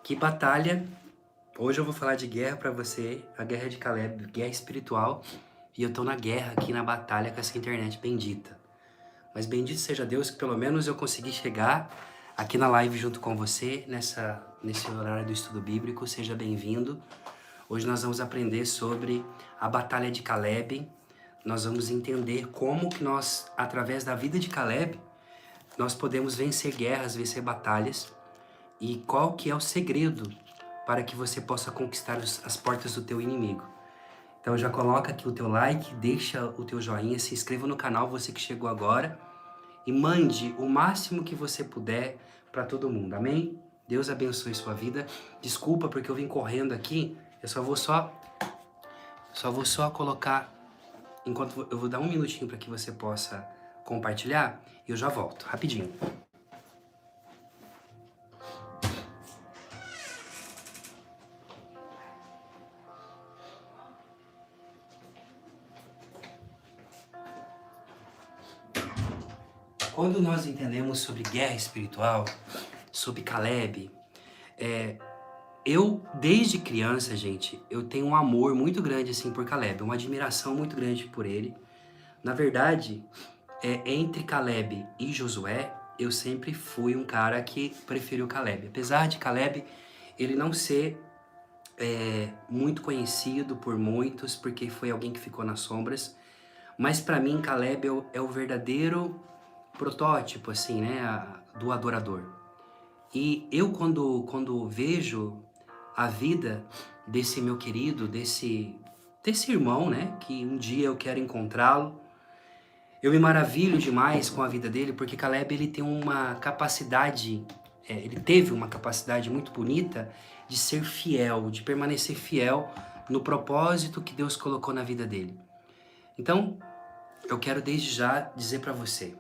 Que batalha! Hoje eu vou falar de guerra pra você, a guerra de Caleb, guerra espiritual. E eu tô na guerra aqui, na batalha com essa internet bendita. Mas bendito seja Deus que pelo menos eu consegui chegar aqui na live junto com você, nesse horário do estudo bíblico. Seja bem-vindo. Hoje nós vamos aprender sobre a batalha de Caleb. Nós vamos entender como que nós, através da vida de Caleb, nós podemos vencer guerras, vencer batalhas. E qual que é o segredo para que você possa conquistar as portas do teu inimigo. Então já coloca aqui o teu like, deixa o teu joinha, se inscreva no canal, você que chegou agora, e mande o máximo que você puder para todo mundo, amém? Deus abençoe sua vida. Desculpa porque eu vim correndo aqui, eu só vou colocar, enquanto eu vou dar um minutinho para que você possa compartilhar, e eu já volto, rapidinho. Quando nós entendemos sobre guerra espiritual, sobre Caleb, eu, desde criança, gente, eu tenho um amor muito grande, assim, por Caleb, uma admiração muito grande por ele. Na verdade, entre Caleb e Josué, eu sempre fui um cara que preferiu Caleb. Apesar de Caleb, ele não ser muito conhecido por muitos, porque foi alguém que ficou nas sombras, mas para mim, Caleb é o verdadeiro protótipo, assim, né, do adorador. E eu, quando vejo a vida desse meu querido, desse irmão, né, que um dia eu quero encontrá-lo, eu me maravilho demais com a vida dele, porque Caleb, ele tem uma capacidade, ele teve uma capacidade muito bonita de ser fiel, de permanecer fiel no propósito que Deus colocou na vida dele. Então, eu quero desde já dizer para você,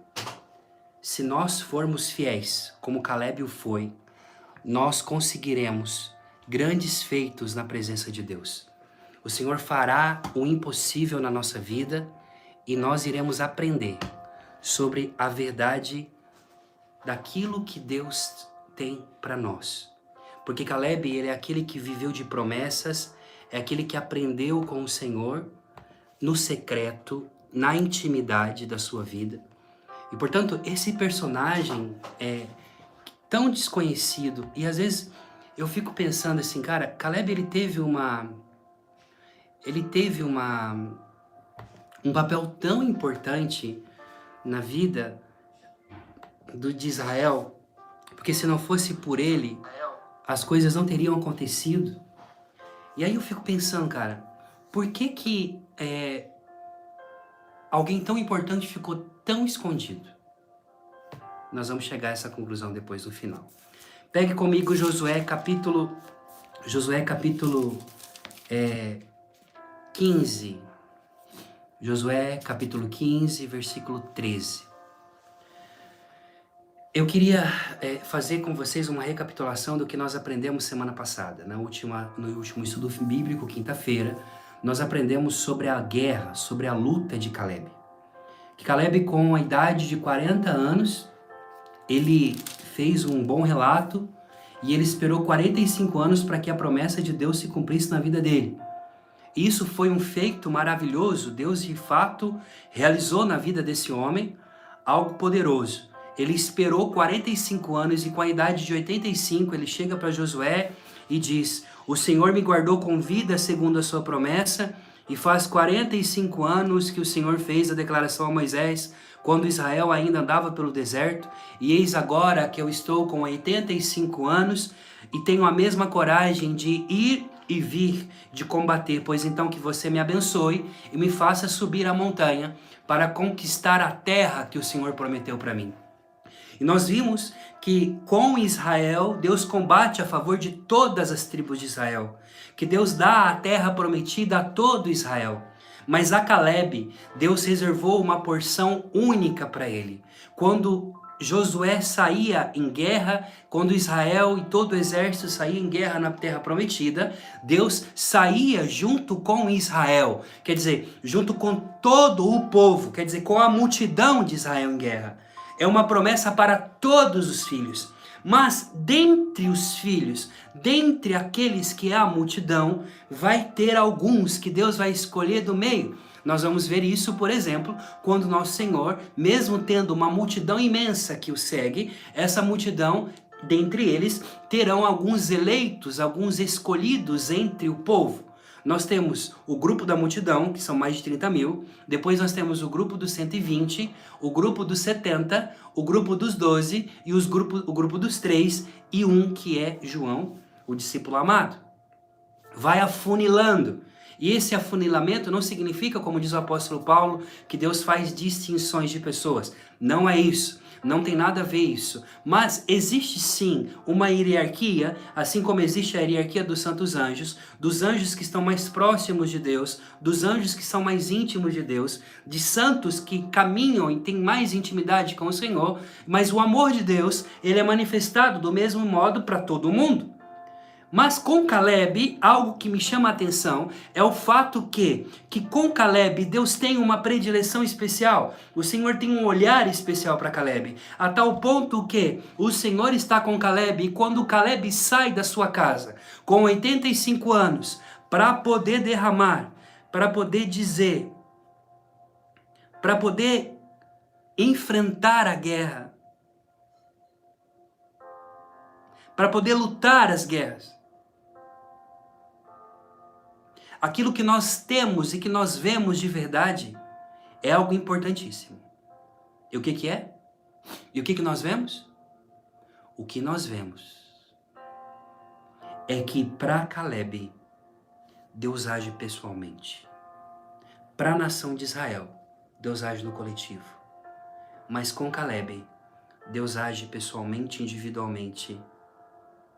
se nós formos fiéis, como Caleb o foi, nós conseguiremos grandes feitos na presença de Deus. O Senhor fará o impossível na nossa vida e nós iremos aprender sobre a verdade daquilo que Deus tem para nós. Porque Caleb, ele é aquele que viveu de promessas, é aquele que aprendeu com o Senhor no secreto, na intimidade da sua vida. E, portanto, esse personagem é tão desconhecido. E, às vezes, eu fico pensando assim, cara, Caleb, ele teve um papel tão importante na vida de Israel, porque se não fosse por ele, as coisas não teriam acontecido. E aí eu fico pensando, cara, por que alguém tão importante ficou tão escondido? Nós vamos chegar a essa conclusão depois no final. Pegue comigo Josué capítulo 15. Josué capítulo 15, versículo 13. Eu queria fazer com vocês uma recapitulação do que nós aprendemos semana passada. No último estudo bíblico, quinta-feira, nós aprendemos sobre a guerra, sobre a luta de Caleb. Que Caleb, com a idade de 40 anos, ele fez um bom relato e ele esperou 45 anos para que a promessa de Deus se cumprisse na vida dele. Isso foi um feito maravilhoso. Deus, de fato, realizou na vida desse homem algo poderoso. Ele esperou 45 anos e com a idade de 85 ele chega para Josué e diz: o Senhor me guardou com vida segundo a sua promessa, e faz 45 anos que o Senhor fez a declaração a Moisés, quando Israel ainda andava pelo deserto, e eis agora que eu estou com 85 anos e tenho a mesma coragem de ir e vir, de combater, pois então que você me abençoe e me faça subir a montanha para conquistar a terra que o Senhor prometeu para mim. E nós vimos que com Israel, Deus combate a favor de todas as tribos de Israel, que Deus dá a terra prometida a todo Israel. Mas a Caleb, Deus reservou uma porção única para ele. Quando Josué saía em guerra, quando Israel e todo o exército saía em guerra na terra prometida, Deus saía junto com Israel, quer dizer, junto com todo o povo, quer dizer, com a multidão de Israel em guerra. É uma promessa para todos os filhos. Mas dentre os filhos, dentre aqueles que é a multidão, vai ter alguns que Deus vai escolher do meio. Nós vamos ver isso, por exemplo, quando nosso Senhor, mesmo tendo uma multidão imensa que o segue, essa multidão, dentre eles, terão alguns eleitos, alguns escolhidos entre o povo. Nós temos o grupo da multidão, que são mais de 30 mil. Depois nós temos o grupo dos 120, o grupo dos 70, o grupo dos 12 e o grupo dos 3 e um que é João, o discípulo amado. Vai afunilando. E esse afunilamento não significa, como diz o apóstolo Paulo, que Deus faz distinções de pessoas. Não é isso. Não tem nada a ver isso. Mas existe sim uma hierarquia, assim como existe a hierarquia dos santos anjos, dos anjos que estão mais próximos de Deus, dos anjos que são mais íntimos de Deus, de santos que caminham e têm mais intimidade com o Senhor, mas o amor de Deus, ele é manifestado do mesmo modo para todo mundo. Mas com Caleb, algo que me chama a atenção é o fato que com Caleb Deus tem uma predileção especial. O Senhor tem um olhar especial para Caleb, a tal ponto que o Senhor está com Caleb e quando Caleb sai da sua casa com 85 anos para poder derramar, para poder dizer, para poder enfrentar a guerra, para poder lutar as guerras. Aquilo que nós temos e que nós vemos de verdade é algo importantíssimo. E o que é? E o que nós vemos? O que nós vemos é que para Caleb, Deus age pessoalmente. Para a nação de Israel, Deus age no coletivo. Mas com Caleb, Deus age pessoalmente, individualmente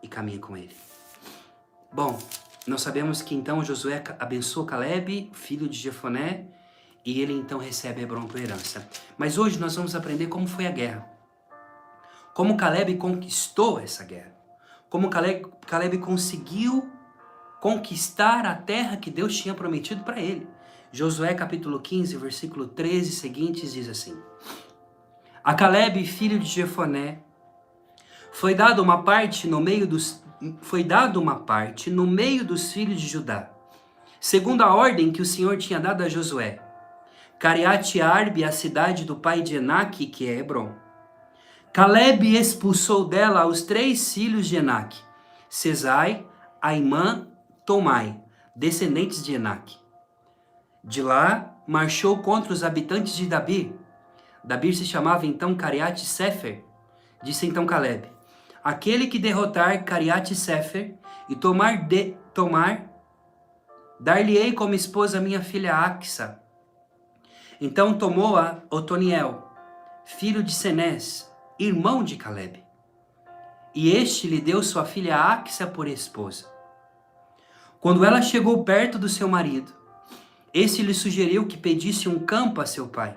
e caminha com ele. Bom, nós sabemos que então Josué abençoa Caleb, filho de Jefoné, e ele então recebe Hebrom por herança. Mas hoje nós vamos aprender como foi a guerra. Como Caleb conquistou essa guerra. Como Caleb conseguiu conquistar a terra que Deus tinha prometido para ele. Josué capítulo 15, versículo 13 seguintes diz assim: A Caleb, filho de Jefoné, foi dada uma parte no meio dos filhos de Judá, segundo a ordem que o Senhor tinha dado a Josué. Cariate-Arbe, a cidade do pai de Enaque, que é Hebrom. Caleb expulsou dela os 3 filhos de Enaque, Sesai, Aimã, Tomai, descendentes de Enaque. De lá, marchou contra os habitantes de Dabir. Dabir se chamava então Cariate-Sefer. Disse então Caleb: Aquele que derrotar Cariate-Sefer e tomar, dar-lhe-ei como esposa minha filha Axa. Então tomou-a Otoniel, filho de Senés, irmão de Caleb. E este lhe deu sua filha Axa por esposa. Quando ela chegou perto do seu marido, este lhe sugeriu que pedisse um campo a seu pai.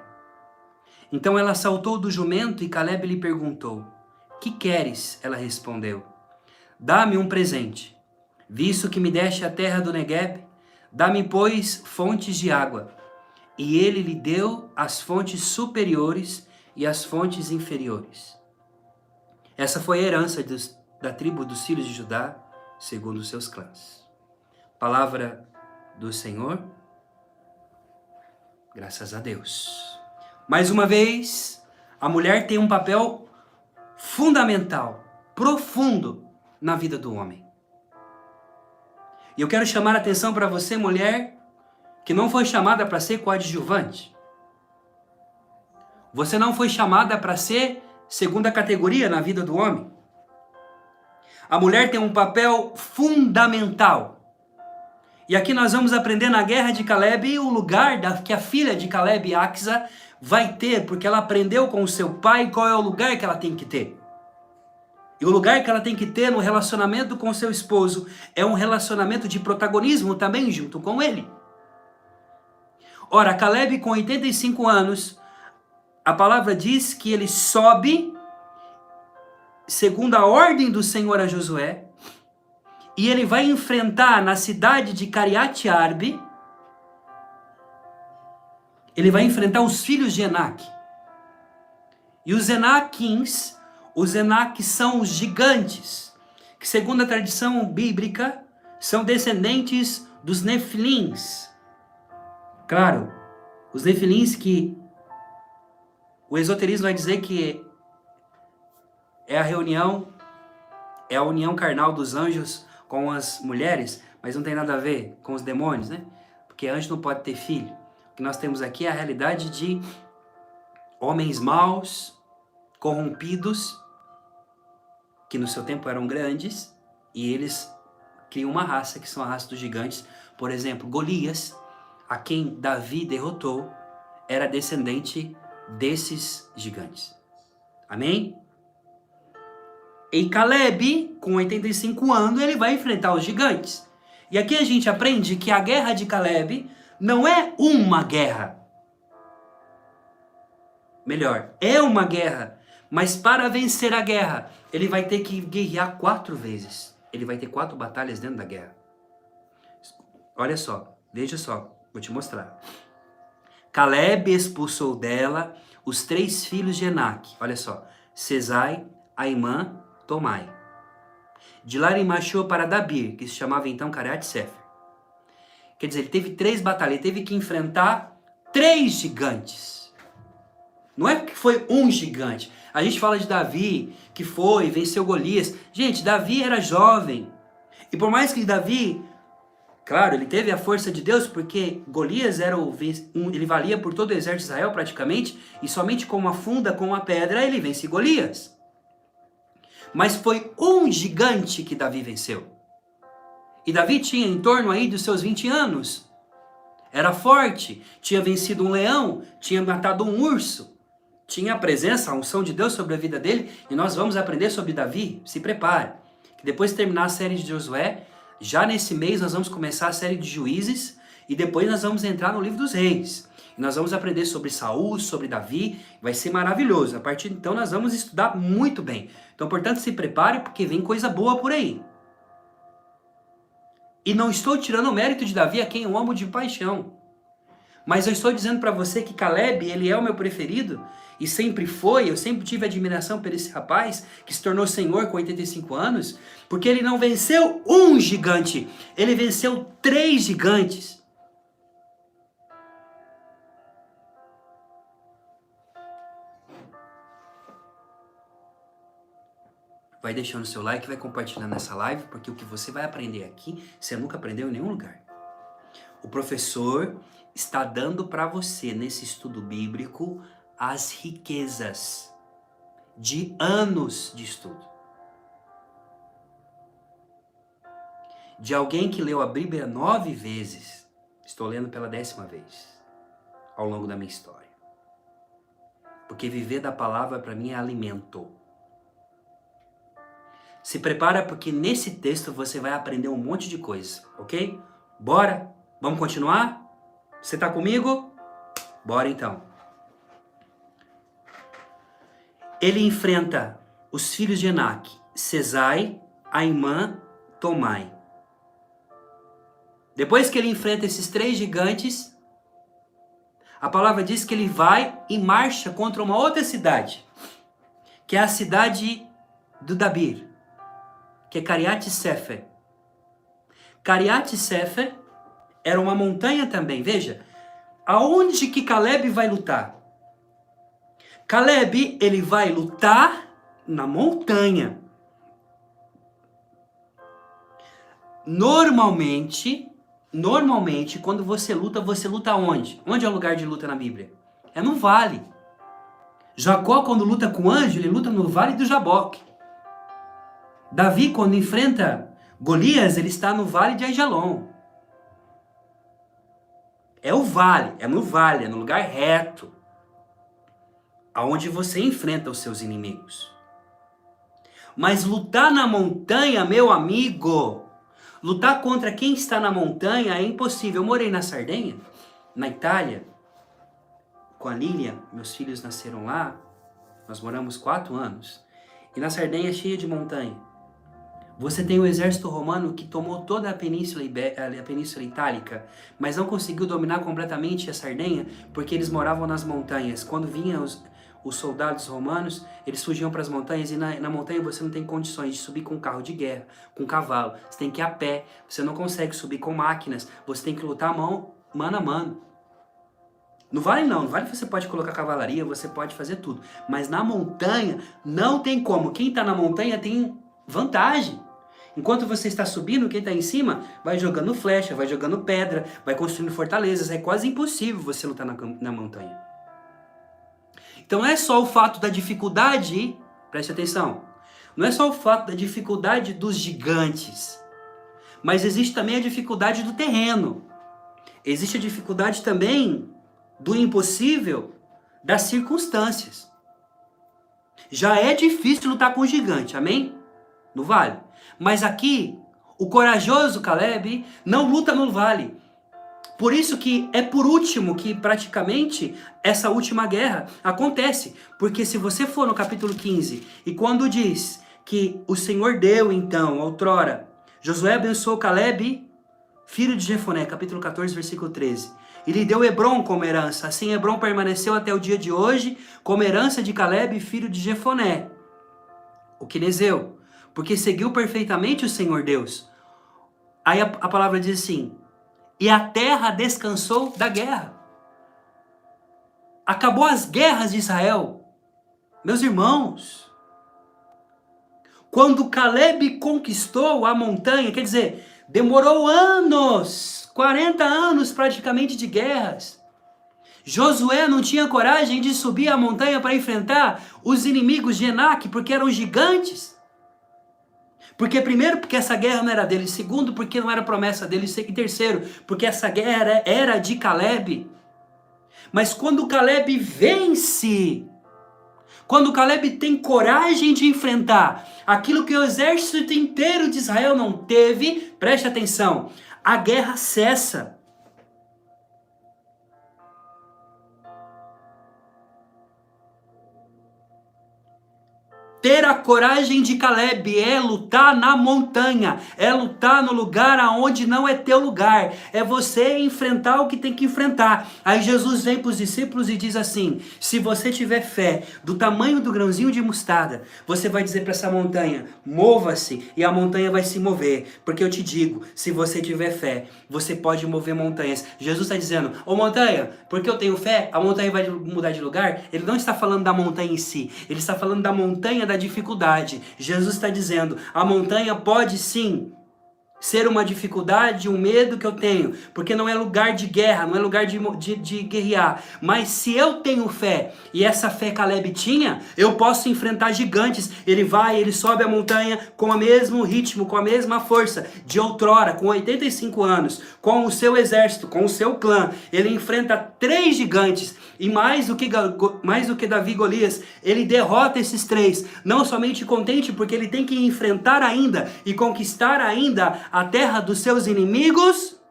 Então ela saltou do jumento e Caleb lhe perguntou: Que queres? Ela respondeu: Dá-me um presente. Visto que me deste a terra do Negueb, dá-me, pois, fontes de água. E ele lhe deu as fontes superiores e as fontes inferiores. Essa foi a herança da tribo dos filhos de Judá, segundo os seus clãs. Palavra do Senhor. Graças a Deus. Mais uma vez, a mulher tem um papel fundamental, profundo na vida do homem. E eu quero chamar a atenção para você, mulher, que não foi chamada para ser coadjuvante. Você não foi chamada para ser segunda categoria na vida do homem. A mulher tem um papel fundamental. E aqui nós vamos aprender na guerra de Caleb o lugar que a filha de Caleb, Axa, vai ter, porque ela aprendeu com o seu pai qual é o lugar que ela tem que ter. E o lugar que ela tem que ter no relacionamento com seu esposo é um relacionamento de protagonismo também junto com ele. Ora, Caleb com 85 anos, a palavra diz que ele sobe, segundo a ordem do Senhor a Josué, e ele vai enfrentar na cidade de Cariate-Arbe, ele vai enfrentar os filhos de Enaque. E os Enaquins, Os Enaques são os gigantes, que segundo a tradição bíblica, são descendentes dos Nefilins. Claro, os Nefilins que o esoterismo vai dizer que é a união carnal dos anjos com as mulheres, mas não tem nada a ver com os demônios, né? Porque anjo não pode ter filho. O que nós temos aqui é a realidade de homens maus, corrompidos, que no seu tempo eram grandes, e eles criam uma raça, que são a raça dos gigantes. Por exemplo, Golias, a quem Davi derrotou, era descendente desses gigantes. Amém? E Caleb, com 85 anos, ele vai enfrentar os gigantes. E aqui a gente aprende que a guerra de Caleb não é uma guerra. Melhor, é uma guerra. Mas para vencer a guerra, ele vai ter que guerrear 4 vezes. Ele vai ter 4 batalhas dentro da guerra. Olha só, veja só, vou te mostrar. Caleb expulsou dela os 3 filhos de Enaque. Olha só, Sesai, Aimã, Tomai. De lá ele marchou para Dabir, que se chamava então Cariat Sefer. Quer dizer, ele teve 3 batalhas, ele teve que enfrentar 3 gigantes. Não é que foi um gigante. A gente fala de Davi, que foi, venceu Golias. Gente, Davi era jovem. E por mais que Davi, claro, ele teve a força de Deus, porque Golias ele valia por todo o exército de Israel praticamente, e somente com uma funda, com uma pedra, ele vence Golias. Mas foi um gigante que Davi venceu. E Davi tinha em torno aí dos seus 20 anos. Era forte, tinha vencido um leão, tinha matado um urso. Tinha a presença, a unção de Deus sobre a vida dele. E nós vamos aprender sobre Davi. Se prepare. Que depois de terminar a série de Josué, já nesse mês nós vamos começar a série de Juízes. E depois nós vamos entrar no livro dos reis. E nós vamos aprender sobre Saul, sobre Davi. Vai ser maravilhoso. A partir de então nós vamos estudar muito bem. Então, portanto, se prepare porque vem coisa boa por aí. E não estou tirando o mérito de Davi, a quem eu amo de paixão. Mas eu estou dizendo para você que Caleb, ele é o meu preferido. E sempre foi, eu sempre tive admiração por esse rapaz, que se tornou senhor com 85 anos. Porque ele não venceu um gigante, ele venceu 3 gigantes. Vai deixando o seu like, vai compartilhando essa live, porque o que você vai aprender aqui, você nunca aprendeu em nenhum lugar. O professor está dando para você, nesse estudo bíblico, as riquezas de anos de estudo. De alguém que leu a Bíblia 9 vezes, estou lendo pela 10ª vez, ao longo da minha história. Porque viver da palavra para mim é alimento. Se prepara porque nesse texto você vai aprender um monte de coisa, ok? Bora? Vamos continuar? Você tá comigo? Bora então. Ele enfrenta os filhos de Enaque, Sesai, Aimã, Tomai. Depois que ele enfrenta esses 3 gigantes, a palavra diz que ele vai e marcha contra uma outra cidade, que é a cidade do Dabir, que é Cariat Sefer. Cariat Sefer era uma montanha também. Veja, aonde que Caleb vai lutar? Caleb, ele vai lutar na montanha. Normalmente, quando você luta onde? Onde é o lugar de luta na Bíblia? É no vale. Jacó, quando luta com o anjo, ele luta no vale do Jaboque. Davi, quando enfrenta Golias, ele está no vale de Aijalon. É o vale, é no vale, é no lugar reto, aonde você enfrenta os seus inimigos. Mas lutar na montanha, meu amigo, lutar contra quem está na montanha é impossível. Eu morei na Sardenha, na Itália, com a Lília, meus filhos nasceram lá, nós moramos 4 anos. E na Sardenha é cheia de montanha. Você tem o exército romano que tomou toda a Península Itálica, mas não conseguiu dominar completamente a Sardenha, porque eles moravam nas montanhas. Quando vinham os soldados romanos, eles fugiam para as montanhas e na montanha você não tem condições de subir com um carro de guerra, com um cavalo. Você tem que ir a pé, você não consegue subir com máquinas, você tem que lutar mano a mano. No vale não, no vale você pode colocar cavalaria, você pode fazer tudo. Mas na montanha não tem como. Quem está na montanha tem vantagem. Enquanto você está subindo, quem está em cima vai jogando flecha, vai jogando pedra, vai construindo fortalezas. É quase impossível você lutar na montanha. Então não é só o fato da dificuldade, preste atenção, não é só o fato da dificuldade dos gigantes, mas existe também a dificuldade do terreno. Existe a dificuldade também do impossível das circunstâncias. Já é difícil lutar com o gigante, amém? No vale. Mas aqui, o corajoso Caleb não luta no vale. Por isso que é por último que praticamente essa última guerra acontece. Porque se você for no capítulo 15, e quando diz que o Senhor deu então, outrora, Josué abençoou Caleb, filho de Jefoné, capítulo 14, versículo 13. E lhe deu Hebron como herança. Assim Hebron permaneceu até o dia de hoje como herança de Caleb, filho de Jefoné, o quenezeu, porque seguiu perfeitamente o Senhor Deus. Aí a palavra diz assim, e a terra descansou da guerra. Acabou as guerras de Israel. Meus irmãos, quando Caleb conquistou a montanha, quer dizer, demorou anos, 40 anos praticamente de guerras. Josué não tinha coragem de subir a montanha para enfrentar os inimigos de Enac, porque eram gigantes. Porque primeiro, porque essa guerra não era dele. Segundo, porque não era promessa dele. E terceiro, porque essa guerra era de Caleb. Mas quando Caleb vence, quando Caleb tem coragem de enfrentar aquilo que o exército inteiro de Israel não teve, preste atenção, a guerra cessa. Ter a coragem de Caleb é lutar na montanha, é lutar no lugar aonde não é teu lugar, é você enfrentar o que tem que enfrentar. Aí Jesus vem para os discípulos e diz assim, se você tiver fé do tamanho do grãozinho de mostarda, você vai dizer para essa montanha, mova-se, e a montanha vai se mover, porque eu te digo, se você tiver fé, você pode mover montanhas. Jesus está dizendo, ô montanha, porque eu tenho fé, a montanha vai mudar de lugar? Ele não está falando da montanha em si, ele está falando da montanha da dificuldade. Jesus está dizendo, a montanha pode sim ser uma dificuldade, um medo que eu tenho, porque não é lugar de guerra, não é lugar de guerrear, mas se eu tenho fé, e essa fé Caleb tinha, eu posso enfrentar gigantes. Ele vai, ele sobe a montanha com o mesmo ritmo, com a mesma força de outrora, com 85 anos, com o seu exército, com o seu clã, ele enfrenta 3 gigantes, e mais do que Davi e Golias, ele derrota esses 3, não somente contente, porque ele tem que enfrentar ainda, e conquistar ainda a terra dos seus inimigos.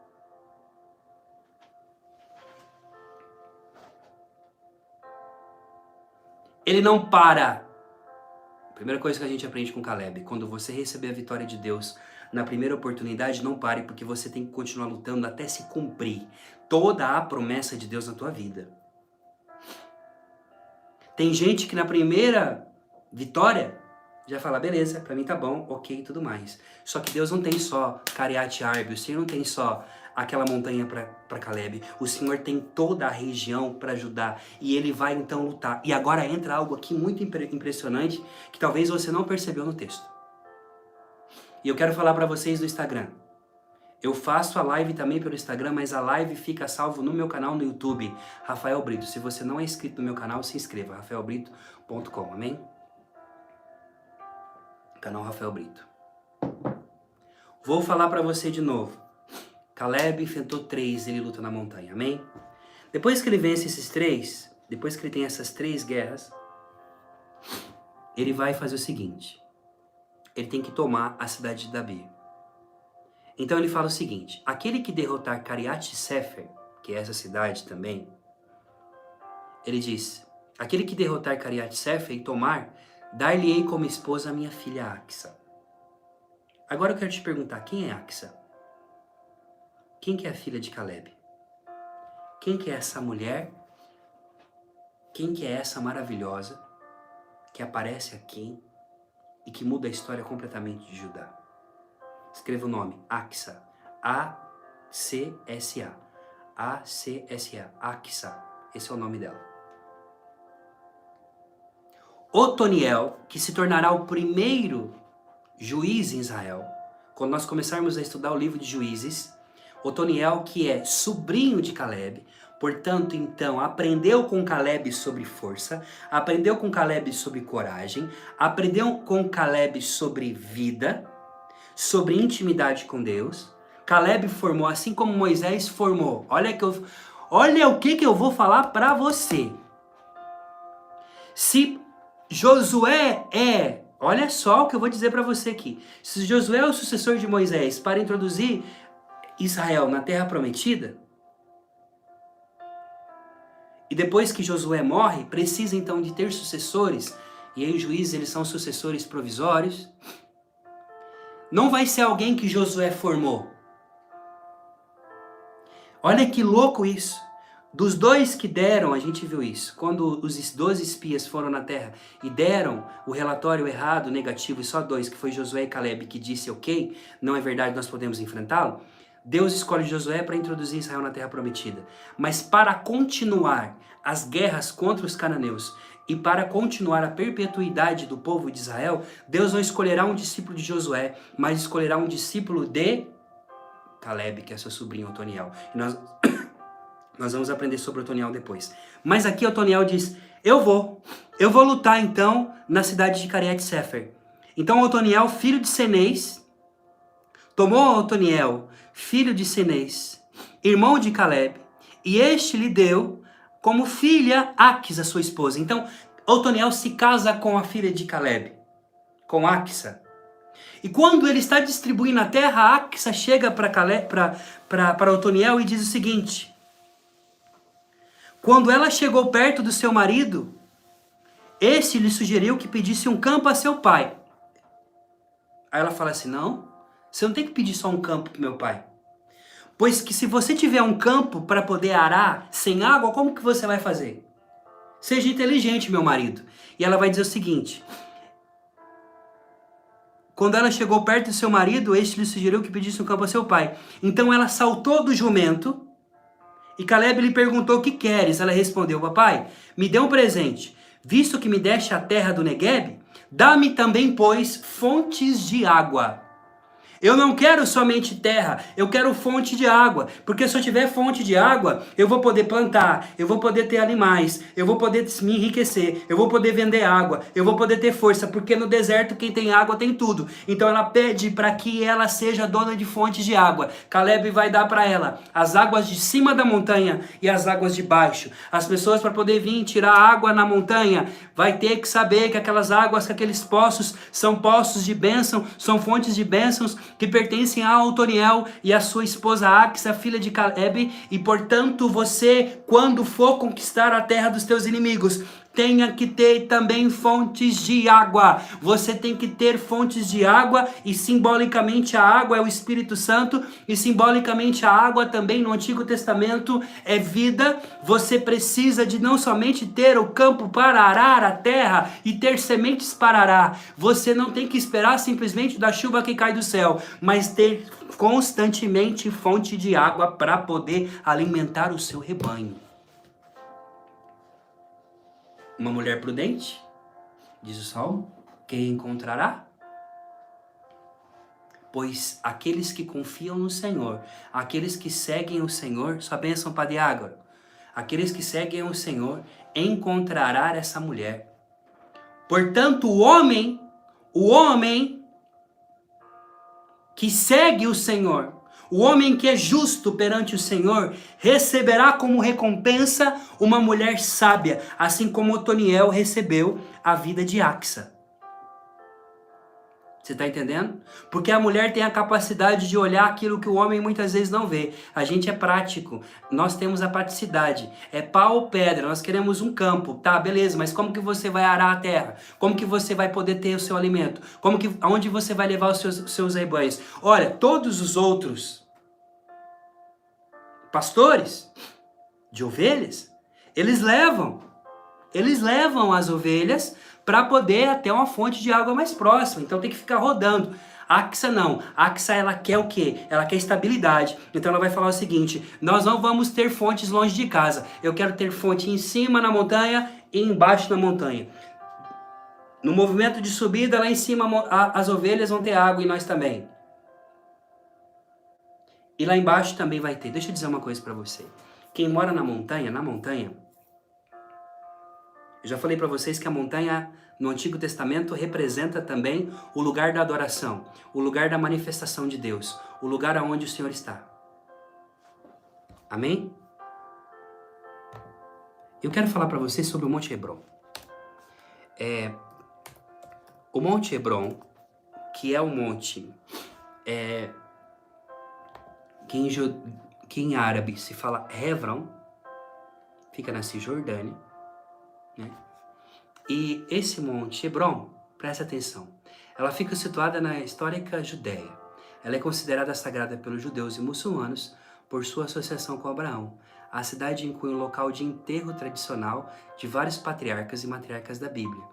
Ele não para. Primeira coisa que a gente aprende com Caleb, quando você receber a vitória de Deus na primeira oportunidade, não pare, porque você tem que continuar lutando até se cumprir toda a promessa de Deus na tua vida. Tem gente que na primeira vitória já fala, beleza, pra mim tá bom, ok e tudo mais. Só que Deus não tem só Cariate Arbe, o Senhor não tem só aquela montanha para Caleb. O Senhor tem toda a região para ajudar e ele vai então lutar. E agora entra algo aqui muito impressionante que talvez você não percebeu no texto. E eu quero falar para vocês do Instagram. Eu faço a live também pelo Instagram, mas a live fica salvo no meu canal no YouTube, Rafael Brito. Se você não é inscrito no meu canal, se inscreva, rafaelbrito.com, amém? Canal Rafael Brito. Vou falar para você de novo. Caleb enfrentou 3, ele luta na montanha, amém? Depois que ele vence esses 3, depois que ele tem essas 3 guerras, ele vai fazer o seguinte. Ele tem que tomar a cidade de Davi. Então ele fala o seguinte, aquele que derrotar Cariate Sefer, que é essa cidade também, ele diz, aquele que derrotar Cariate Sefer e tomar, dar-lhe-ei como esposa a minha filha Axa. Agora eu quero te perguntar, quem é Axa? Quem que é a filha de Caleb? Quem que é essa mulher quem que é essa maravilhosa que aparece aqui e que muda a história completamente de Judá. Escreva o nome, Axa, A-C-S-A, A-C-S-A, Axa, esse é o nome dela. Otoniel, que se tornará o primeiro juiz em Israel, quando nós começarmos a estudar o livro de Juízes, Otoniel, que é sobrinho de Caleb, portanto, então, aprendeu com Caleb sobre força, aprendeu com Caleb sobre coragem, aprendeu com Caleb sobre vida, sobre intimidade com Deus. Caleb formou, assim como Moisés formou. Olha o que eu vou falar para você. Se Josué olha só o que eu vou dizer para você aqui. Se Josué é o sucessor de Moisés para introduzir Israel na Terra Prometida, e depois que Josué morre, precisa então de ter sucessores, e aí os juízes eles são sucessores provisórios, não vai ser alguém que Josué formou. Olha que louco isso. Dos dois que deram, a gente viu isso, quando os 12 espias foram na terra e deram o relatório errado, negativo, e só 2, que foi Josué e Caleb, que disse ok, não é verdade, nós podemos enfrentá-lo, Deus escolhe Josué para introduzir Israel na terra prometida. Mas para continuar as guerras contra os cananeus e para continuar a perpetuidade do povo de Israel, Deus não escolherá um discípulo de Josué, mas escolherá um discípulo de Caleb, que é seu sobrinho Otoniel. E nós vamos aprender sobre Otoniel depois. Mas aqui Otoniel diz, eu vou lutar então na cidade de Cariat Sefer. Então Otoniel, filho de Senês, tomou Otoniel, filho de Senês, irmão de Caleb, e este lhe deu como filha Aques, a sua esposa. Então Otoniel se casa com a filha de Caleb, com Axa. E quando ele está distribuindo a terra, Axa chega para Otoniel e diz o seguinte: quando ela chegou perto do seu marido, este lhe sugeriu que pedisse um campo a seu pai. Aí ela fala assim, não, você não tem que pedir só um campo para meu pai. Pois que se você tiver um campo para poder arar sem água, como que você vai fazer? Seja inteligente, meu marido. E ela vai dizer o seguinte: quando ela chegou perto do seu marido, este lhe sugeriu que pedisse um campo a seu pai. Então ela saltou do jumento e Caleb lhe perguntou: o que queres? Ela respondeu: papai, me dê um presente. Visto que me deste a terra do Negueb, dá-me também, pois, fontes de água. Eu não quero somente terra, eu quero fonte de água, porque se eu tiver fonte de água, eu vou poder plantar, eu vou poder ter animais, eu vou poder me enriquecer, eu vou poder vender água, eu vou poder ter força, porque no deserto quem tem água tem tudo. Então ela pede para que ela seja dona de fontes de água. Caleb vai dar para ela as águas de cima da montanha e as águas de baixo. As pessoas, para poder vir tirar água na montanha, vai ter que saber que aquelas águas, que aqueles poços são poços de bênção, são fontes de bênçãos que pertencem a Otoniel e a sua esposa Axa, filha de Caleb, e portanto você, quando for conquistar a terra dos teus inimigos, tenha que ter também fontes de água. Você tem que ter fontes de água, e simbolicamente a água é o Espírito Santo, e simbolicamente a água também no Antigo Testamento é vida. Você precisa de não somente ter o campo para arar a terra e ter sementes para arar. Você não tem que esperar simplesmente da chuva que cai do céu, mas ter constantemente fonte de água para poder alimentar o seu rebanho. Uma mulher prudente, diz o Salmo, quem encontrará? Pois aqueles que confiam no Senhor, aqueles que seguem o Senhor, sua bênção para de água, aqueles que seguem o Senhor, encontrará essa mulher. Portanto, o homem que segue o Senhor, o homem que é justo perante o Senhor, receberá como recompensa uma mulher sábia, assim como Otoniel recebeu a vida de Axa. Você está entendendo? Porque a mulher tem a capacidade de olhar aquilo que o homem muitas vezes não vê. A gente é prático, nós temos a praticidade. É pau ou pedra, nós queremos um campo. Tá, beleza, mas como que você vai arar a terra? Como que você vai poder ter o seu alimento? Aonde você vai levar os seus rebanhos? Olha, todos os outros pastores de ovelhas, eles levam Eles levam as ovelhas para poder ir até uma fonte de água mais próxima. Então tem que ficar rodando. A Axa não. A Axa, ela quer o quê? Ela quer estabilidade. Então ela vai falar o seguinte: nós não vamos ter fontes longe de casa. Eu quero ter fonte em cima na montanha e embaixo na montanha. No movimento de subida, lá em cima, as ovelhas vão ter água e nós também. E lá embaixo também vai ter. Deixa eu dizer uma coisa para você. Quem mora na montanha, eu já falei para vocês que a montanha no Antigo Testamento representa também o lugar da adoração, o lugar da manifestação de Deus, o lugar aonde o Senhor está. Amém? Eu quero falar para vocês sobre o Monte Hebron. O Monte Hebron, que é o monte que em árabe se fala Hebron, fica na Cisjordânia, né? E esse Monte Hebron, presta atenção, ela fica situada na histórica Judéia. Ela é considerada sagrada pelos judeus e muçulmanos por sua associação com Abraão. A cidade inclui um local de enterro tradicional de vários patriarcas e matriarcas da Bíblia.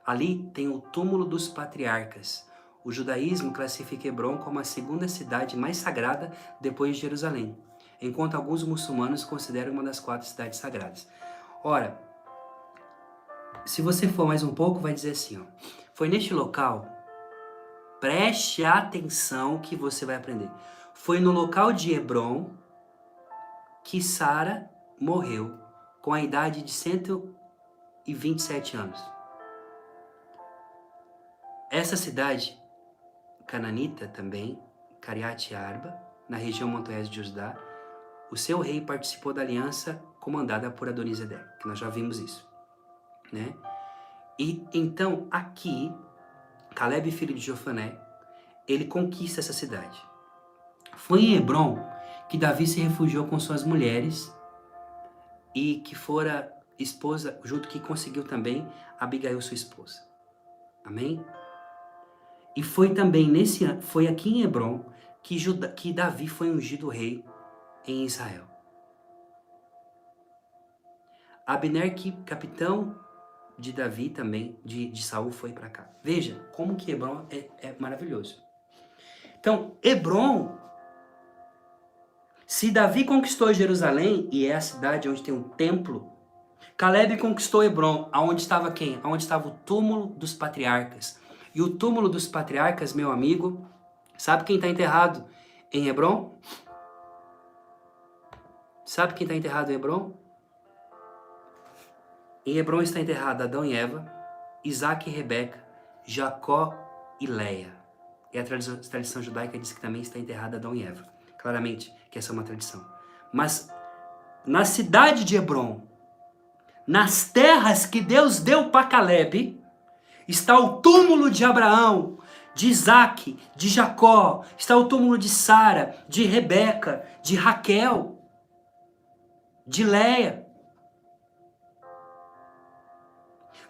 Ali tem o túmulo dos patriarcas. O judaísmo classifica Hebron como a segunda cidade mais sagrada depois de Jerusalém, enquanto alguns muçulmanos consideram uma das 4 cidades sagradas. Ora, se você for mais um pouco, vai dizer assim, ó, foi neste local, preste atenção que você vai aprender. Foi no local de Hebron que Sara morreu com a idade de 127 anos. Essa cidade, cananita também, Cariate Arba, na região montanhosa de Judá, o seu rei participou da aliança comandada por Adonisedeque, que nós já vimos isso, né? E então aqui, Calebe, filho de Jofané, ele conquista essa cidade. Foi em Hebron que Davi se refugiou com suas mulheres e que fora esposa, junto que conseguiu também Abigail, sua esposa. Amém? E foi também foi aqui em Hebron que Davi foi ungido rei em Israel. Abner, capitão de Davi também, de Saul, foi para cá. Veja como que Hebron é maravilhoso. Então, Hebron, se Davi conquistou Jerusalém, e é a cidade onde tem um templo, Calebe conquistou Hebron, aonde estava quem? Aonde estava o túmulo dos patriarcas. E o túmulo dos patriarcas, meu amigo, sabe quem está enterrado em Hebron? Sabe quem está enterrado em Hebron? Em Hebron está enterrado Adão e Eva, Isaac e Rebeca, Jacó e Leia. E a tradição judaica diz que também está enterrado Adão e Eva. Claramente que essa é uma tradição. Mas na cidade de Hebron, nas terras que Deus deu para Calebe, está o túmulo de Abraão, de Isaac, de Jacó, está o túmulo de Sara, de Rebeca, de Raquel, de Leia.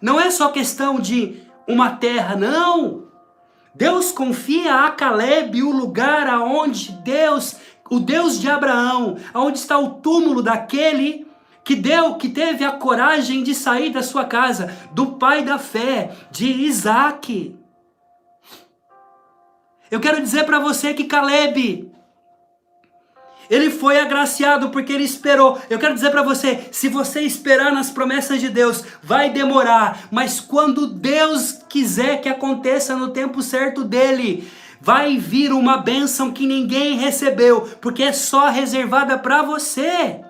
Não é só questão de uma terra, não. Deus confia a Calebe o lugar aonde o Deus de Abraão, aonde está o túmulo daquele que teve a coragem de sair da sua casa, do pai da fé, de Isaac. Eu quero dizer para você que Calebe, ele foi agraciado porque ele esperou. Eu quero dizer para você, se você esperar nas promessas de Deus, vai demorar. Mas quando Deus quiser que aconteça no tempo certo dele, vai vir uma bênção que ninguém recebeu, porque é só reservada para você.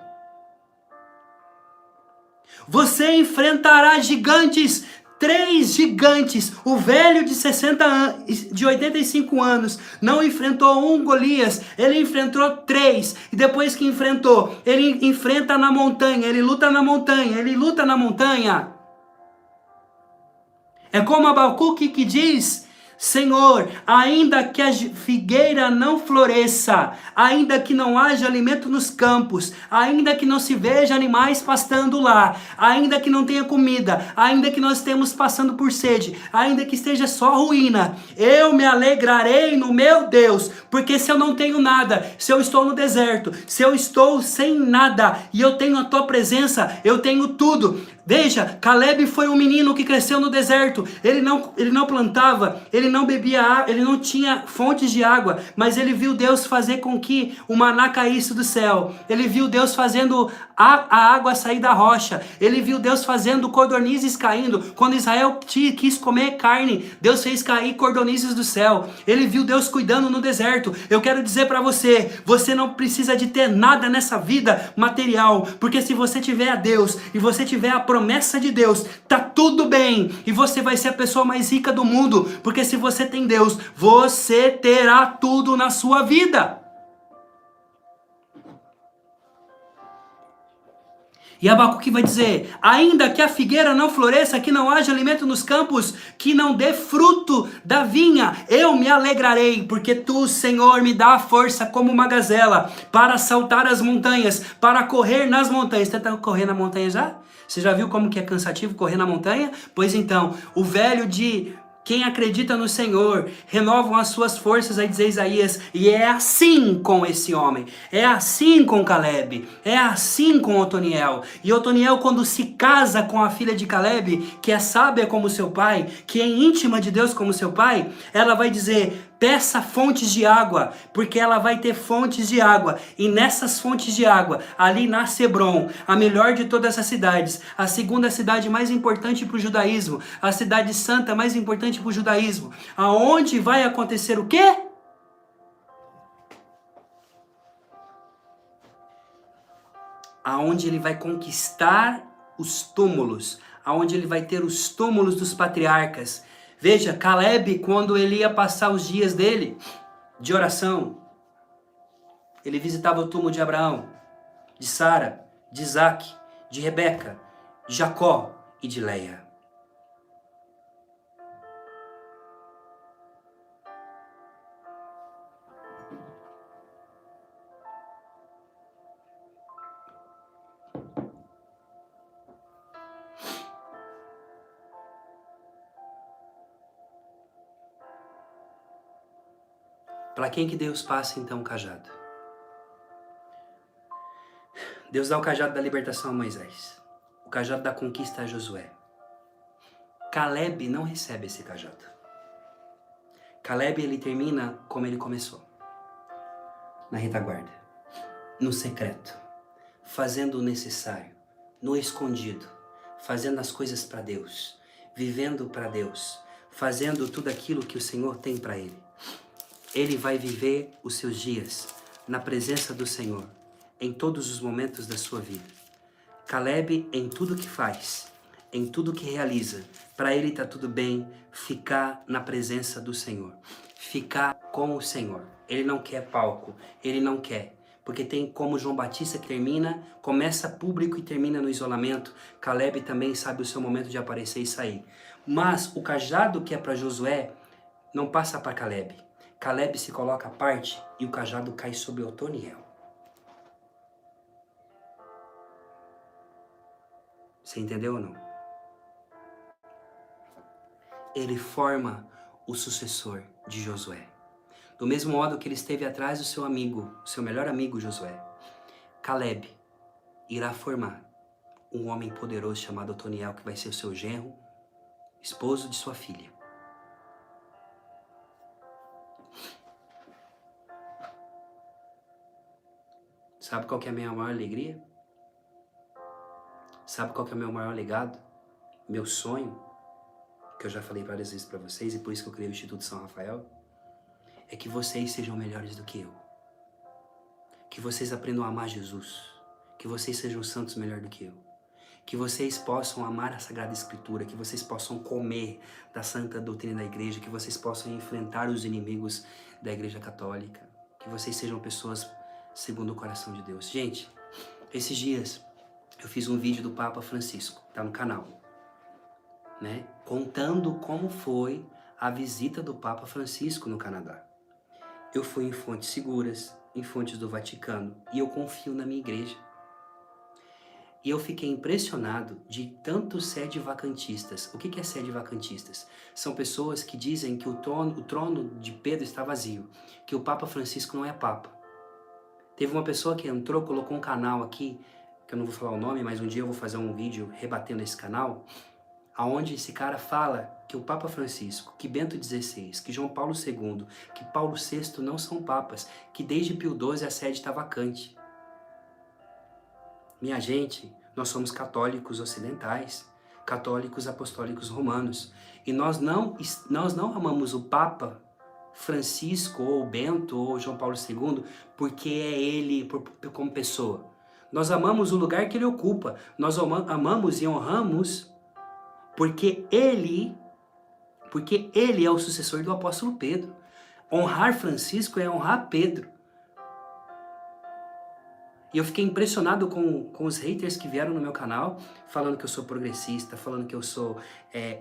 Você enfrentará gigantes, 3 gigantes. O velho de 85 anos não enfrentou um Golias, ele enfrentou 3. E depois que enfrentou, ele enfrenta na montanha, ele luta na montanha, ele luta na montanha. É como Abacuque que diz: Senhor, ainda que a figueira não floresça, ainda que não haja alimento nos campos, ainda que não se veja animais pastando lá, ainda que não tenha comida, ainda que nós estemos passando por sede, ainda que esteja só ruína, eu me alegrarei no meu Deus, porque se eu não tenho nada, se eu estou no deserto, se eu estou sem nada e eu tenho a tua presença, eu tenho tudo. Veja, Caleb foi um menino que cresceu no deserto. Ele não plantava, ele não bebia água, ele não tinha fontes de água, mas ele viu Deus fazer com que o maná caísse do céu. Ele viu Deus fazendo a água sair da rocha. Ele viu Deus fazendo cordonizes caindo. Quando Israel quis comer carne, Deus fez cair cordonizes do céu. Ele viu Deus cuidando no deserto. Eu quero dizer para você, você não precisa de ter nada nessa vida material, porque se você tiver a Deus e você tiver a promessa de Deus, tá tudo bem, e você vai ser a pessoa mais rica do mundo, porque se você tem Deus, você terá tudo na sua vida. E Abacuque vai dizer, ainda que a figueira não floresça, que não haja alimento nos campos, que não dê fruto da vinha, eu me alegrarei, porque tu, Senhor, me dá força como uma gazela, para saltar as montanhas, para correr nas montanhas. Tenta correr na montanha já? Você já viu como que é cansativo correr na montanha? Pois então, o velho de quem acredita no Senhor, renovam as suas forças, vai dizer Isaías, e é assim com esse homem, é assim com Caleb, é assim com Otoniel. E Otoniel, quando se casa com a filha de Caleb, que é sábia como seu pai, que é íntima de Deus como seu pai, ela vai dizer, peça fontes de água, porque ela vai ter fontes de água, e nessas fontes de água, ali nasce Hebrom, a melhor de todas as cidades, a segunda cidade mais importante para o judaísmo, a cidade santa mais importante para o judaísmo, aonde vai acontecer o quê? Aonde ele vai conquistar os túmulos, aonde ele vai ter os túmulos dos patriarcas. Veja, Caleb, quando ele ia passar os dias dele de oração, ele visitava o túmulo de Abraão, de Sara, de Isaac, de Rebeca, de Jacó e de Leia. Para quem que Deus passa então o cajado? Deus dá o cajado da libertação a Moisés. O cajado da conquista a Josué. Caleb não recebe esse cajado. Caleb, ele termina como ele começou. Na retaguarda. No secreto. Fazendo o necessário. No escondido. Fazendo as coisas para Deus. Vivendo para Deus. Fazendo tudo aquilo que o Senhor tem para ele. Ele vai viver os seus dias na presença do Senhor, em todos os momentos da sua vida. Caleb, em tudo que faz, em tudo que realiza, para ele está tudo bem ficar na presença do Senhor, ficar com o Senhor. Ele não quer palco, ele não quer, porque tem como João Batista que termina, começa público e termina no isolamento. Caleb também sabe o seu momento de aparecer e sair. Mas o cajado que é para Josué não passa para Caleb. Caleb se coloca à parte e o cajado cai sobre Otoniel. Você entendeu ou não? Ele forma o sucessor de Josué. Do mesmo modo que ele esteve atrás do seu amigo, seu melhor amigo Josué, Caleb irá formar um homem poderoso chamado Otoniel, que vai ser o seu genro, esposo de sua filha. Sabe qual que é a minha maior alegria? Sabe qual que é o meu maior legado? Meu sonho, que eu já falei várias vezes para vocês, e por isso que eu criei o Instituto São Rafael, é que vocês sejam melhores do que eu. Que vocês aprendam a amar Jesus. Que vocês sejam santos melhor do que eu. Que vocês possam amar a Sagrada Escritura, que vocês possam comer da santa doutrina da igreja, que vocês possam enfrentar os inimigos da Igreja Católica, que vocês sejam pessoas segundo o coração de Deus. Gente, esses dias eu fiz um vídeo do Papa Francisco, tá no canal, né? Contando como foi a visita do Papa Francisco no Canadá. Eu fui em fontes seguras, em fontes do Vaticano, e eu confio na minha igreja. E eu fiquei impressionado de tantos sede-vacantistas. O que é sede-vacantistas? São pessoas que dizem que o trono de Pedro está vazio, que o Papa Francisco não é Papa. Teve uma pessoa que entrou, colocou um canal aqui, que eu não vou falar o nome, mas um dia eu vou fazer um vídeo rebatendo esse canal, aonde esse cara fala que o Papa Francisco, que Bento XVI, que João Paulo II, que Paulo VI não são papas, que desde Pio XII a sede está vacante. Minha gente, nós somos católicos ocidentais, católicos apostólicos romanos, e nós não amamos o Papa Francisco, ou Bento, ou João Paulo II, porque é ele como pessoa. Nós amamos o lugar que ele ocupa, nós amamos e honramos porque ele é o sucessor do apóstolo Pedro. Honrar Francisco é honrar Pedro. E eu fiquei impressionado com os haters que vieram no meu canal, falando que eu sou progressista, falando que eu sou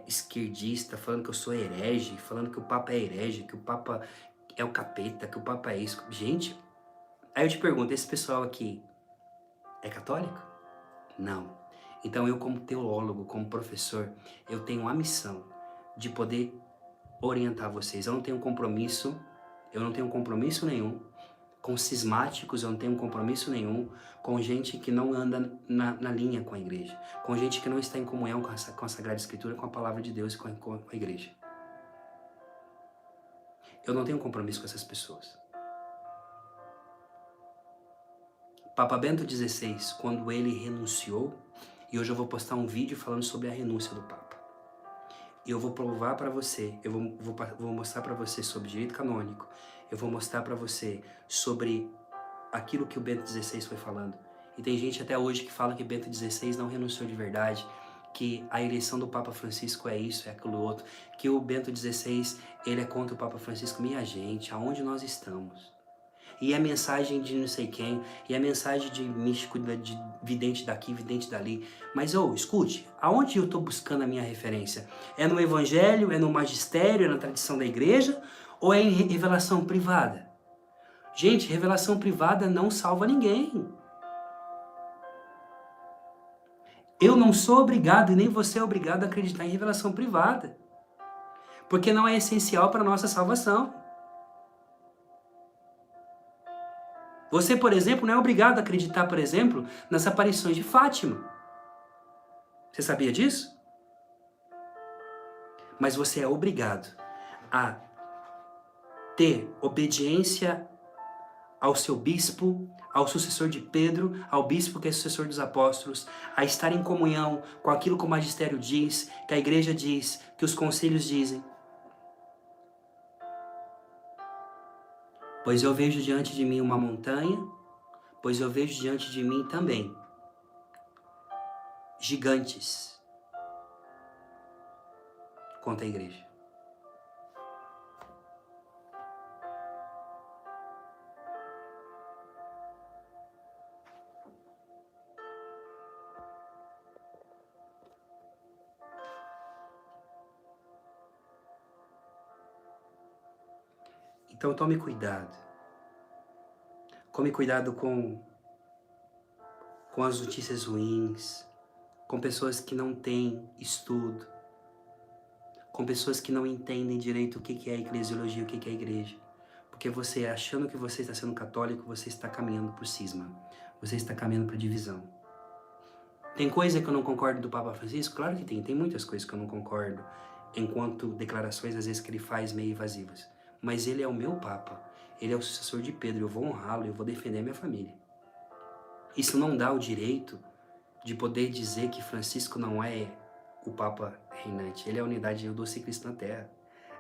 esquerdista, falando que eu sou herege, falando que o Papa é herege, que o Papa é o capeta, que o Papa é isso. Gente, aí eu te pergunto, esse pessoal aqui é católico? Não. Então eu, como teólogo, como professor, eu tenho a missão de poder orientar vocês. Eu não tenho compromisso nenhum com cismáticos, eu não tenho compromisso nenhum com gente que não anda na linha com a igreja, com gente que não está em comunhão com a Sagrada Escritura, com a Palavra de Deus e com a igreja. Eu não tenho compromisso com essas pessoas. Papa Bento XVI, quando ele renunciou, e hoje eu vou postar um vídeo falando sobre a renúncia do Papa. E eu vou provar para você, eu vou mostrar para você sobre direito canônico, eu vou mostrar para você sobre aquilo que o Bento XVI foi falando. E tem gente até hoje que fala que Bento XVI não renunciou de verdade, que a eleição do Papa Francisco é isso, é aquilo outro, que o Bento XVI, ele é contra o Papa Francisco. Minha gente, aonde nós estamos? E a mensagem de não sei quem, e a mensagem de místico, de vidente daqui, vidente dali. Mas, escute, aonde eu estou buscando a minha referência? É no Evangelho, é no magistério, é na tradição da igreja, ou é em revelação privada? Gente, revelação privada não salva ninguém. Eu não sou obrigado, e nem você é obrigado a acreditar em revelação privada. Porque não é essencial para a nossa salvação. Você, por exemplo, não é obrigado a acreditar, por exemplo, nas aparições de Fátima. Você sabia disso? Mas você é obrigado a ter obediência ao seu bispo, ao sucessor de Pedro, ao bispo que é sucessor dos apóstolos, a estar em comunhão com aquilo que o magistério diz, que a igreja diz, que os conselhos dizem. Pois eu vejo diante de mim uma montanha, pois eu vejo diante de mim também gigantes contra a igreja. Então tome cuidado. Tome cuidado com as notícias ruins, com pessoas que não têm estudo, com pessoas que não entendem direito o que é a eclesiologia, o que é a igreja. Porque você, achando que você está sendo católico, você está caminhando por cisma. Você está caminhando para divisão. Tem coisa que eu não concordo do Papa Francisco? Claro que tem. Tem muitas coisas que eu não concordo, enquanto declarações, às vezes, que ele faz meio evasivas. Mas ele é o meu Papa. Ele é o sucessor de Pedro. Eu vou honrá-lo, eu vou defender a minha família. Isso não dá o direito de poder dizer que Francisco não é o Papa reinante. Ele é a unidade, eu dou ser Cristo na Terra.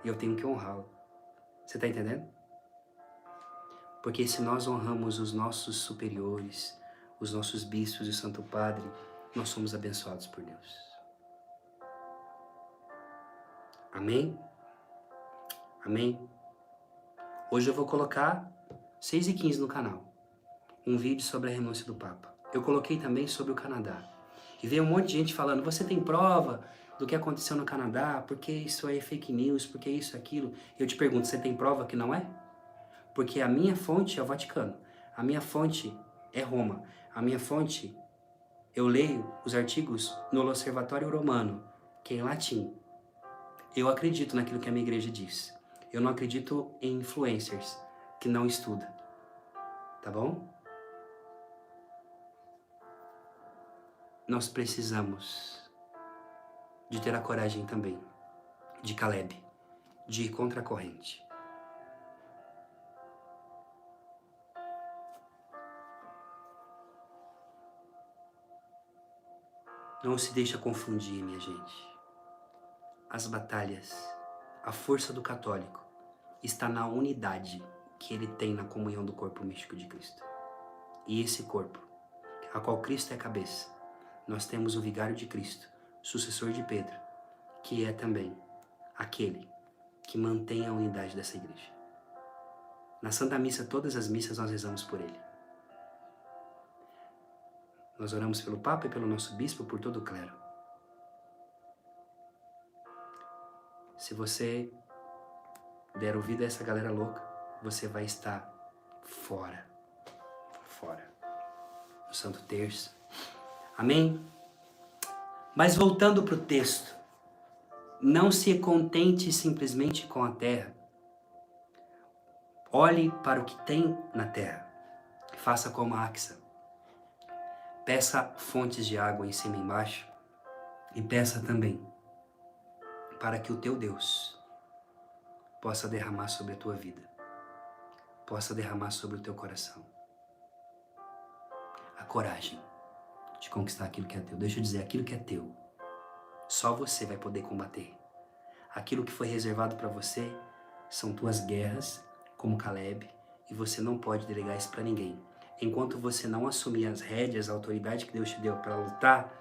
E eu tenho que honrá-lo. Você está entendendo? Porque se nós honramos os nossos superiores, os nossos bispos e o Santo Padre, nós somos abençoados por Deus. Amém? Amém? Hoje eu vou colocar 6h15 no canal, um vídeo sobre a renúncia do Papa. Eu coloquei também sobre o Canadá. E veio um monte de gente falando, você tem prova do que aconteceu no Canadá? Porque isso aí é fake news, porque isso, aquilo. Eu te pergunto, você tem prova que não é? Porque a minha fonte é o Vaticano. A minha fonte é Roma. A minha fonte, eu leio os artigos no Observatório Romano, que é em latim. Eu acredito naquilo que a minha igreja diz. Eu não acredito em influencers que não estudam. Tá bom? nós precisamos de ter a coragem também de Caleb, de ir contra a corrente. Não se deixa confundir, minha gente. As batalhas, a força do católico está na unidade que ele tem na comunhão do corpo místico de Cristo. E esse corpo, a qual Cristo é a cabeça, nós temos o vigário de Cristo, sucessor de Pedro, que é também aquele que mantém a unidade dessa igreja. Na Santa Missa, todas as missas, nós rezamos por ele. Nós oramos pelo Papa e pelo nosso Bispo, por todo o clero. Se você der ouvido a essa galera louca, você vai estar fora do Santo Terço. Amém? Mas voltando para o texto, não se contente simplesmente com a terra. Olhe para o que tem na terra. Faça como a Axa. Peça fontes de água em cima e embaixo. E peça também para que o teu Deus possa derramar sobre a tua vida. Possa derramar sobre o teu coração. A coragem de conquistar aquilo que é teu. Deixa eu dizer, aquilo que é teu, só você vai poder combater. Aquilo que foi reservado para você são tuas guerras, como Caleb, e você não pode delegar isso para ninguém. Enquanto você não assumir as rédeas, a autoridade que Deus te deu para lutar,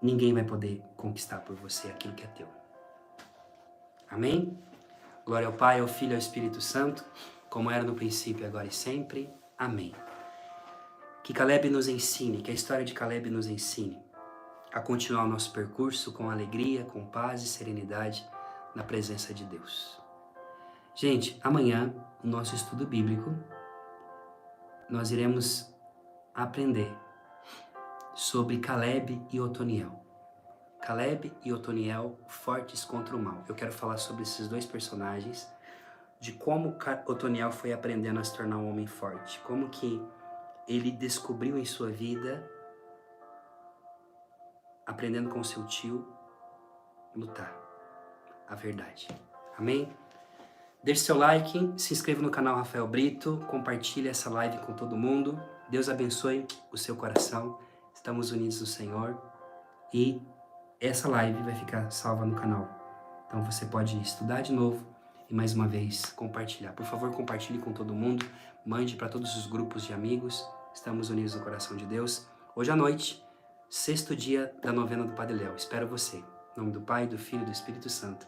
ninguém vai poder conquistar por você aquilo que é teu. Amém? Glória ao Pai, ao Filho e ao Espírito Santo, como era no princípio, agora e sempre. Amém. Que Caleb nos ensine, que a história de Caleb nos ensine a continuar o nosso percurso com alegria, com paz e serenidade na presença de Deus. Gente, amanhã, no nosso estudo bíblico, nós iremos aprender sobre Caleb e Otoniel. Caleb e Otoniel, fortes contra o mal. Eu quero falar sobre esses dois personagens, de como Otoniel foi aprendendo a se tornar um homem forte, como que ele descobriu em sua vida, aprendendo com seu tio, lutar a verdade. Amém? Deixe seu like, se inscreva no canal Rafael Brito, compartilhe essa live com todo mundo. Deus abençoe o seu coração. Estamos unidos no Senhor e essa live vai ficar salva no canal. Então você pode estudar de novo e mais uma vez compartilhar. Por favor, compartilhe com todo mundo, mande para todos os grupos de amigos. Estamos unidos no coração de Deus. Hoje à noite, 6º dia da novena do Padre Léo. Espero você. Em nome do Pai, do Filho e do Espírito Santo.